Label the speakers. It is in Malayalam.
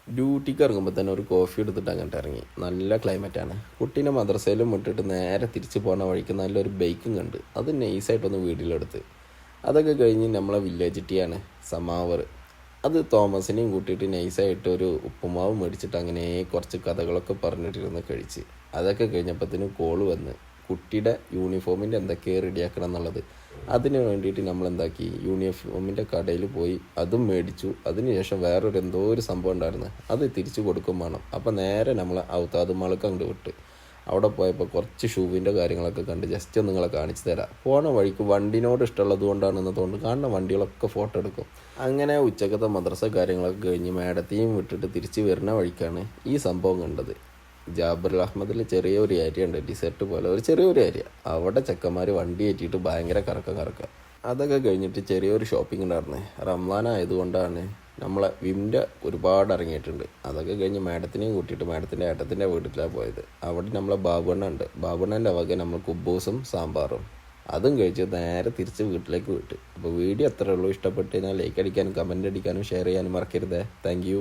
Speaker 1: ഡ്യൂട്ടിക്ക് ഇറങ്ങുമ്പോൾ തന്നെ ഒരു കോഫി എടുത്തിട്ട് അങ്ങോട്ട് ഇറങ്ങി. നല്ല ക്ലൈമറ്റാണ്. കുട്ടീനെ മദ്രസയിലും വിട്ടിട്ട് നേരെ തിരിച്ച് പോകുന്ന വഴിക്ക് നല്ലൊരു ബൈക്കും കണ്ട് അത് നൈസായിട്ടൊന്ന് വീട്ടിലെടുത്ത്. അതൊക്കെ കഴിഞ്ഞ് നമ്മളെ വില്ലേജ് ടീയാണ് സമാവർ. അത് തോമസിനെയും കൂട്ടിയിട്ട് നൈസായിട്ട് ഒരു ഉപ്പുമാവ് മേടിച്ചിട്ട് അങ്ങനെ കുറച്ച് കഥകളൊക്കെ പറഞ്ഞിട്ടിരുന്ന് കഴിച്ച്. അതൊക്കെ കഴിഞ്ഞപ്പോഴത്തേനും കോള് വന്ന് കുട്ടിയുടെ യൂണിഫോമിൻ്റെ എന്തൊക്കെയാണ് റെഡിയാക്കണം എന്നുള്ളത്. അതിന് വേണ്ടിയിട്ട് നമ്മൾ എന്താക്കി, യൂണിഫോമിൻ്റെ കടയിൽ പോയി അതും മേടിച്ചു. അതിനുശേഷം വേറൊരു എന്തോ ഒരു സംഭവം ഉണ്ടായിരുന്നു, അത് തിരിച്ചു കൊടുക്കും വേണം. അപ്പോൾ നേരെ നമ്മൾ ഔത്താദ് മാൾക്ക് അങ്ങോട്ട് വിട്ട്. അവിടെ പോയപ്പോൾ കുറച്ച് ഷൂവിൻ്റെ കാര്യങ്ങളൊക്കെ കണ്ട് ജസ്റ്റ് ഒന്ന് നിങ്ങളെ കാണിച്ചു തരാം. പോണ വഴിക്ക് വണ്ടിനോട് ഇഷ്ടമുള്ളത് കൊണ്ടാണെന്ന് തോന്നുന്നു, കാണുന്ന വണ്ടികളൊക്കെ ഫോട്ടോ എടുക്കും. അങ്ങനെ ഉച്ചക്കത്തെ മദ്രസ കാര്യങ്ങളൊക്കെ കഴിഞ്ഞ് മേടത്തെയും വിട്ടിട്ട് തിരിച്ച് വരുന്ന വഴിക്കാണ് ഈ സംഭവം കണ്ടത്. ജാബിർ അഹമ്മദിൽ ചെറിയൊരു ഏരിയ ഉണ്ട്, ഡിസേർട്ട് പോലെ ഒരു ചെറിയൊരു ഏരിയ. അവിടെ ചെക്കന്മാർ വണ്ടി കയറ്റിയിട്ട് ഭയങ്കര കറക്കം. അതൊക്കെ കഴിഞ്ഞിട്ട് ചെറിയൊരു ഷോപ്പിംഗ് ഉണ്ടായിരുന്നു. റംസാൻ ആയതുകൊണ്ടാണ് നമ്മളെ വിമിൻ്റെ ഒരുപാട് ഇറങ്ങിയിട്ടുണ്ട്. അതൊക്കെ കഴിഞ്ഞ് മേഡത്തിനെയും കൂട്ടിയിട്ട് മേഡത്തിൻ്റെ ഏട്ടത്തിൻ്റെ വീട്ടിലാണ് പോയത്. അവിടെ നമ്മളെ ബാബുണ്ണ ഉണ്ട്. ബാബുണ്ണൻ്റെ വക നമ്മൾ കുബൂസും സാമ്പാറും അതും കഴിച്ച് നേരെ തിരിച്ച് വീട്ടിലേക്ക് വിട്ടു. അപ്പോൾ വീഡിയോ അത്രേ ഉള്ളൂ. ഇഷ്ടപ്പെട്ട് കഴിഞ്ഞാൽ ലൈക്ക് അടിക്കാനും കമൻറ്റ് അടിക്കാനും ഷെയർ ചെയ്യാനും മറക്കരുത്. Thank you.